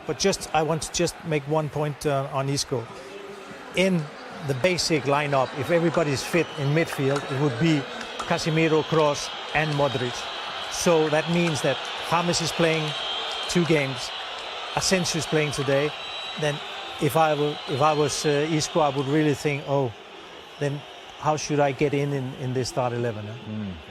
But I want to just make one point on Isco. In the basic lineup, if everybody's fit in midfield, it would be Casemiro, Kroos, and Modric. So that means that James is playing 2 games, Asensio is playing today. Then, if I was Isco, I would really think, oh, then how should I get in this start 11?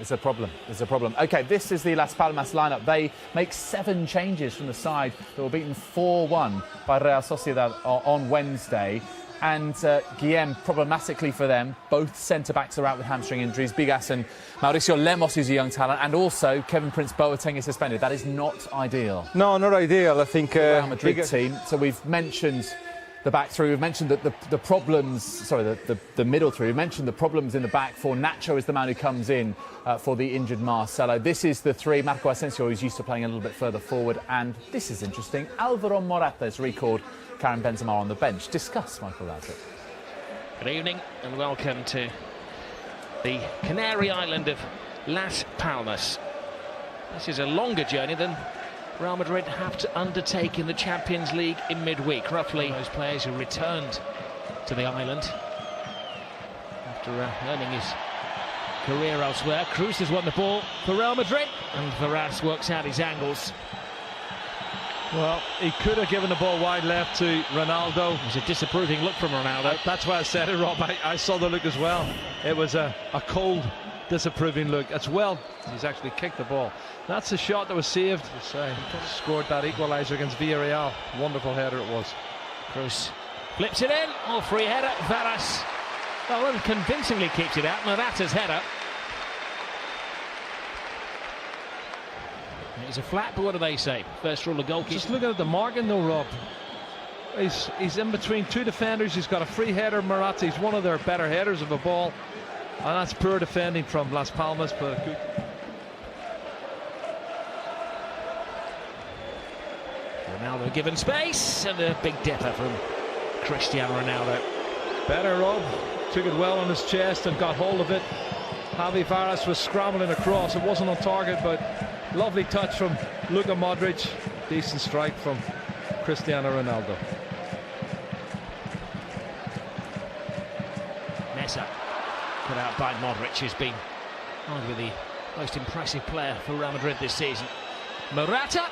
It's a problem. It's a problem. OK, this is the Las Palmas lineup. They make 7 changes from the side that were beaten 4-1 by Real Sociedad on Wednesday. And Guillem, problematically for them, both centre-backs are out with hamstring injuries. Bigas and Mauricio Lemos is a young talent, and also Kevin Prince Boateng is suspended. That is not ideal. No, not ideal. I think Real Madrid team. So we've mentioned the back three. We've mentioned that the problems. Sorry, the middle three. We've mentioned the problems in the back four. Nacho is the man who comes in for the injured Marcelo. This is the three. Marco Asensio is used to playing a little bit further forward, and this is interesting. Alvaro Morata has recalled Karim Benzema on the bench. Discuss, Michael Laudrup. Good evening and welcome to the Canary Island of Las Palmas. This is a longer journey than Real Madrid have to undertake in the Champions League in midweek. Roughly those players who returned to the island after earning his career elsewhere. Cruz has won the ball for Real Madrid, and Verás works out his angles. Well, he could have given the ball wide left to Ronaldo. It was a disapproving look from Ronaldo. That's why I said it, Rob. I saw the look as well. It was a cold, disapproving look. As well, he's actually kicked the ball. That's the shot that was saved. Scored that equaliser against Villarreal. Wonderful header it was. Cruz flips it in. Oh, free header. Verás, well, convincingly keeps it out. Morata's header. It's a flat, but what do they say? First rule of goalkeeper. Just looking at the marking though, Rob. He's in between 2 defenders. He's got a free header. Morata, he's one of their better headers of a ball. And that's poor defending from Las Palmas, but good. Ronaldo given space, and a big dipper from Cristiano Ronaldo. Better, Rob. Took it well on his chest and got hold of it. Javi Verás was scrambling across. It wasn't on target, but lovely touch from Luka Modric. Decent strike from Cristiano Ronaldo. Mesa, cut out by Modric, who's been arguably the most impressive player for Real Madrid this season. Morata.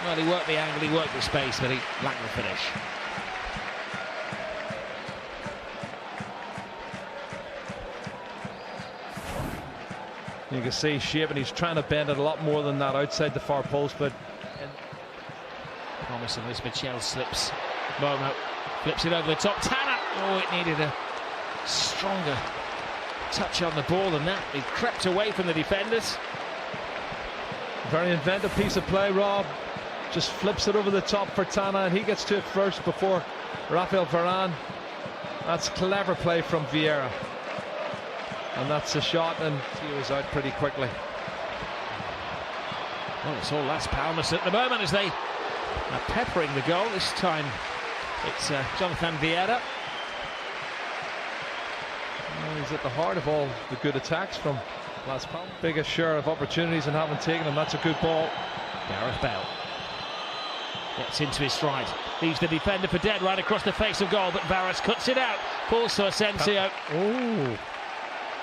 Well, he worked the angle, he worked the space, but he lacked the finish. You can see shape, and he's trying to bend it a lot more than that outside the far post, but Thomas and Luis Michel slips. Momo flips it over the top. Tanner! Oh, it needed a stronger touch on the ball than that. He crept away from the defenders. Very inventive piece of play, Rob. Just flips it over the top for Tana, and he gets to it first before Rafael Varane. That's clever play from Vieira. And that's a shot, and he was out pretty quickly. Well, it's all Las Palmas at the moment as they are peppering the goal. This time it's Jonathan Vieira. Well, he's at the heart of all the good attacks from Las Palmas. Biggest share of opportunities and haven't taken them. That's a good ball. Gareth Bale gets into his stride. Leaves the defender for dead right across the face of goal, but Verás cuts it out. Falls to Asensio. Oh,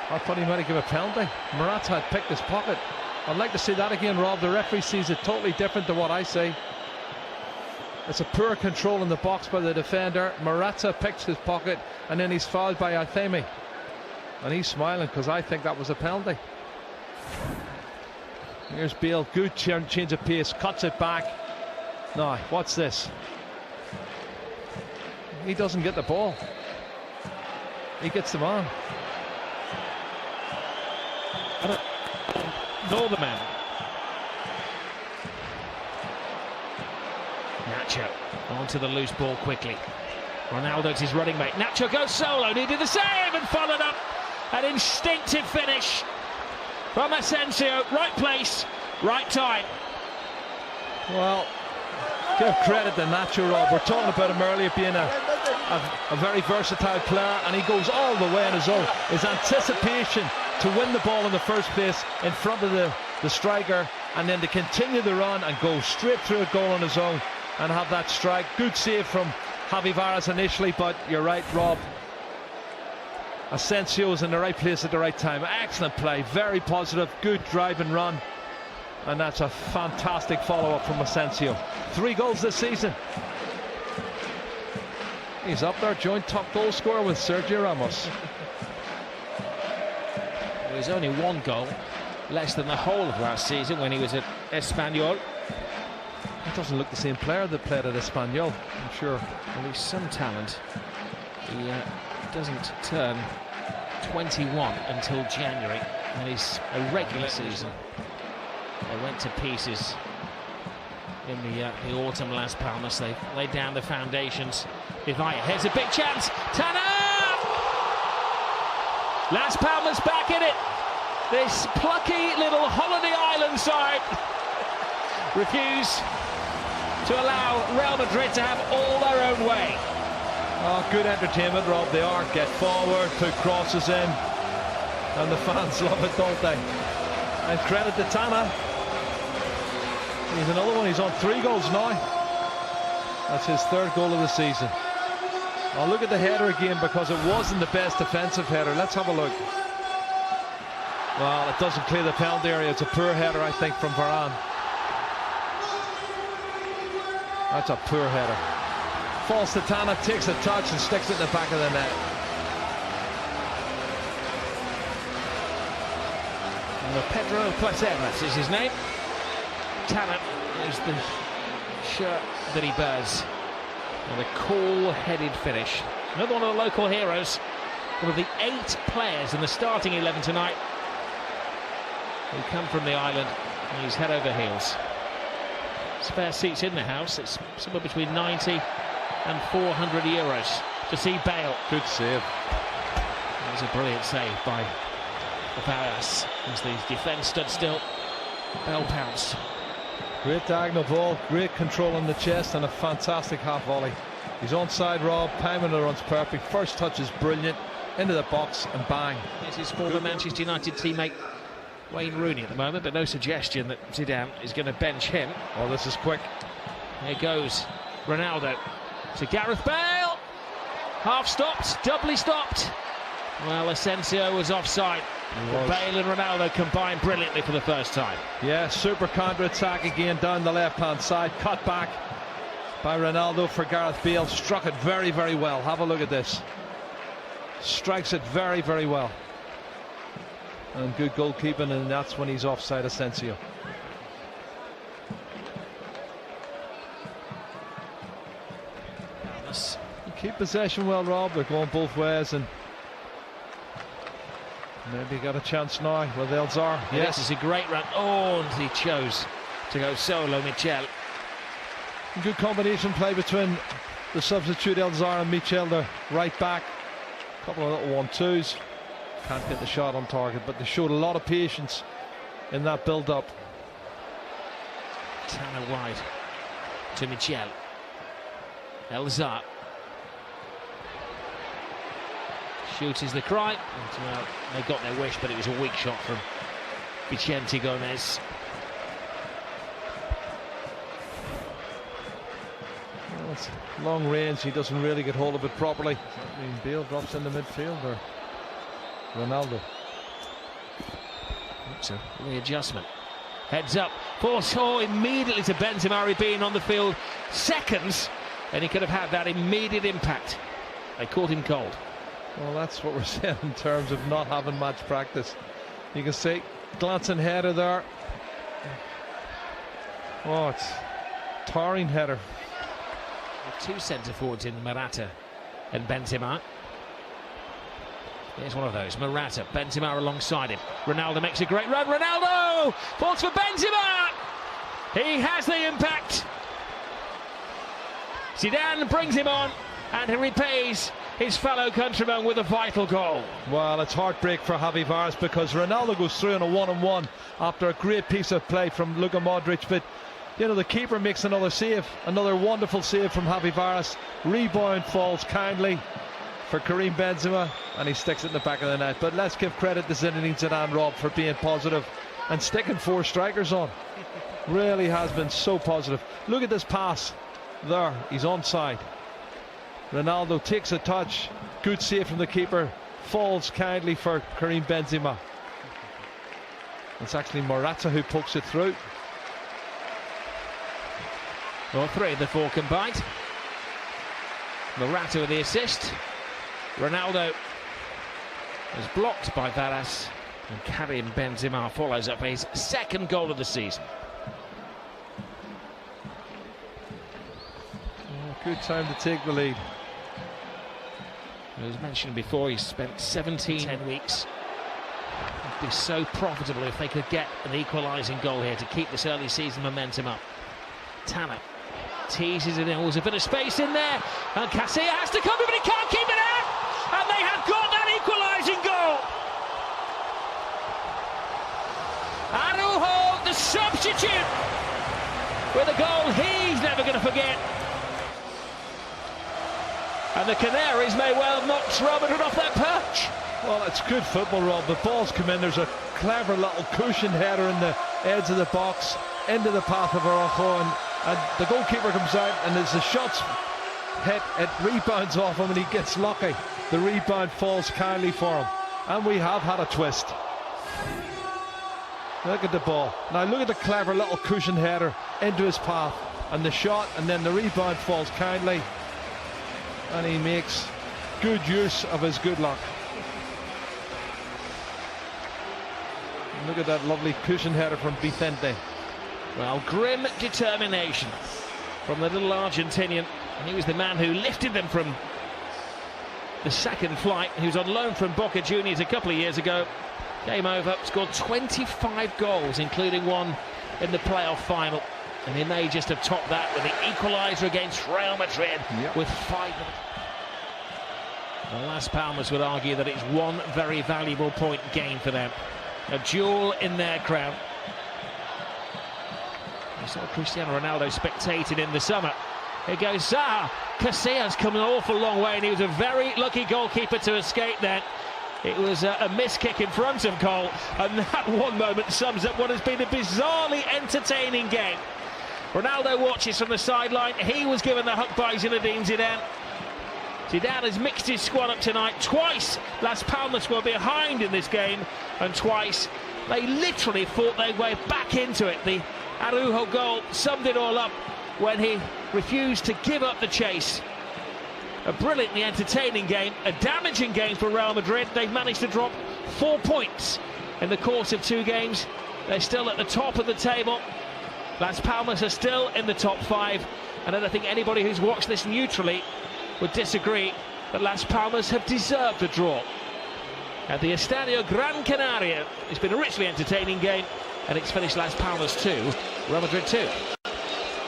I thought he might have given a penalty. Morata had picked his pocket. I'd like to see that again, Rob. The referee sees it totally different to what I say. It's a poor control in the box by the defender. Morata picks his pocket, and then he's fouled by Athemi. And he's smiling because I think that was a penalty. Here's Bale, good change of pace, cuts it back. No, what's this? He doesn't get the ball. He gets the man. Nor the man. Nacho onto the loose ball quickly. Ronaldo's his running mate. Nacho goes solo, needed the save and followed up. An instinctive finish from Asensio. Right place, right time. Well, give credit to Nacho, Rob. We're talking about him earlier being a very versatile player, and he goes all the way on his own. His anticipation to win the ball in the first place in front of the striker, and then to continue the run and go straight through a goal on his own. and have that strike. Good save from Javi Varas initially, but you're right, Rob. Asensio's in the right place at the right time. Excellent play, very positive, good drive and run. And that's a fantastic follow-up from Asensio. 3 goals this season. He's up there, joint top goal scorer with Sergio Ramos. There's only 1 goal, less than the whole of last season when he was at Espanyol. He doesn't look the same player that played at Espanyol, I'm sure. Well, he's some talent. He doesn't turn 21 until January, and he's a regular season. They went to pieces in the autumn Las Palmas. They laid down the foundations. Vivaya, here's a big chance. Tanner! Las Palmas back in it. This plucky little holiday island side refuse to allow Real Madrid to have all their own way. Oh, good entertainment, Rob. They are. Get forward, put crosses in, and the fans love it, don't they? And credit to Tana. He's another one. He's on 3 goals now. That's his 3rd goal of the season. I'll look at the header again because it wasn't the best defensive header. Let's have a look. Well, it doesn't clear the penalty area. It's a poor header, I think, from Varane. That's a poor header. Falls to Tana, takes a touch and sticks it in the back of the net. Pedro Placeras is his name. Tana is the shirt that he bears. And a cool-headed finish. Another one of the local heroes. One of the 8 players in the starting 11 tonight who come from the island, and he's head over heels. Spare seats in the house. It's somewhere between 90 and 400 euros to see Bale. Good save. That was a brilliant save by Varas as the defence stood still. Bale pounced. Great diagonal ball, great control on the chest, and a fantastic half volley. He's onside, Rob. Timing the run's perfect. First touch is brilliant. Into the box and bang. Here's his former Manchester United teammate Wayne Rooney at the moment, but no suggestion that Zidane is going to bench him. Oh, this is quick. Here goes Ronaldo to Gareth Bale. Half stopped, doubly stopped. Well, Asensio was offside. But Bale and Ronaldo combined brilliantly for the first time. Yeah, super counter-attack again down the left-hand side. Cut back by Ronaldo for Gareth Bale. Struck it very, very well. Have a look at this. Strikes it very, very well. And good goalkeeping, and that's when he's offside Asensio. Keep possession well, Rob. They're going both ways, and maybe got a chance now with Elzar. Yes, it's a great run. Oh, and he chose to go solo, Michel. Good combination play between the substitute Elzar and Michel, the right back. A couple of little 1-2s. Can't get the shot on target, but they showed a lot of patience in that build-up. Tanner wide to Michel. Elzar shoots is the cry. And, well, they got their wish, but it was a weak shot from Vicente Gomez. Well, it's long range. He doesn't really get hold of it properly. Does that mean Bale drops into midfield, or Ronaldo? So readjustment. Heads up. Force immediately to Benzema being on the field. Seconds, and he could have had that immediate impact. They caught him cold. Well, that's what we're saying in terms of not having match practice. You can see glancing header there. Oh, it's towering header. With 2 centre forwards in Morata and Benzema. Here's one of those. Morata, Benzema alongside him. Ronaldo makes a great run. Ronaldo falls for Benzema. He has the impact. Zidane brings him on, and he repays his fellow countryman with a vital goal. Well, it's heartbreak for Javi Varas because Ronaldo goes through on a 1-on-1 after a great piece of play from Luka Modric, but you know, the keeper makes another save, another wonderful save from Javi Varas. Rebound falls kindly for Karim Benzema, and he sticks it in the back of the net. But let's give credit to Zinedine Zidane, Rob, for being positive and sticking 4 strikers on. Really has been so positive. Look at this pass. There, he's onside. Ronaldo takes a touch. Good save from the keeper. Falls kindly for Karim Benzema. It's actually Morata who pokes it through. Well, 3 of the 4 can bite. Morata with the assist. Ronaldo is blocked by Varas. And Karim Benzema follows up his 2nd goal of the season. Good time to take the lead. As mentioned before, he spent 10 weeks. It'd be so profitable if they could get an equalising goal here to keep this early season momentum up. Tanner teases it in. There's a bit of space in there, and Casilla has to come in, but he can't keep it out, and they have got that equalising goal. Araujo, the substitute, with a goal he's never going to forget. And the Canaries may well have knocked Real Madrid off their perch. Well, it's good football, Rob. The ball's come in. There's a clever little cushion header in the edge of the box into the path of Araujo, and the goalkeeper comes out, and as the shot's hit, it rebounds off him, and he gets lucky. The rebound falls kindly for him, and we have had a twist. Look at the ball. Now look at the clever little cushion header into his path, and the shot, and then the rebound falls kindly, and he makes good use of his good luck. And look at that lovely cushion header from Vicente. Well, grim determination from the little Argentinian. And he was the man who lifted them from the 2nd flight. He was on loan from Boca Juniors a couple of years ago. Game over, scored 25 goals, including 1 in the playoff final. And he may just have topped that with the equaliser against Real Madrid with 5 minutes. Well, Las Palmas would argue that it's 1 very valuable point gained for them. A jewel in their crown. We saw Cristiano Ronaldo spectated in the summer. Here goes Zaha. Casillas come an awful long way, and he was a very lucky goalkeeper to escape then. It was a miss kick in front of goal, and that one moment sums up what has been a bizarrely entertaining game. Ronaldo watches from the sideline. He was given the hook by Zinedine Zidane. Zidane has mixed his squad up tonight. Twice Las Palmas were behind in this game, and twice they literally fought their way back into it. The Araujo goal summed it all up when he refused to give up the chase. A brilliantly entertaining game, a damaging game for Real Madrid. They've managed to drop 4 points in the course of 2 games. They're still at the top of the table. Las Palmas are still in the top 5, and I don't think anybody who's watched this neutrally would disagree that Las Palmas have deserved a draw. At the Estadio Gran Canaria, it's been a richly entertaining game, and it's finished Las Palmas 2, Real Madrid 2.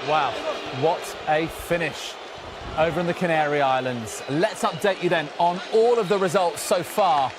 Wow, what a finish over in the Canary Islands. Let's update you then on all of the results so far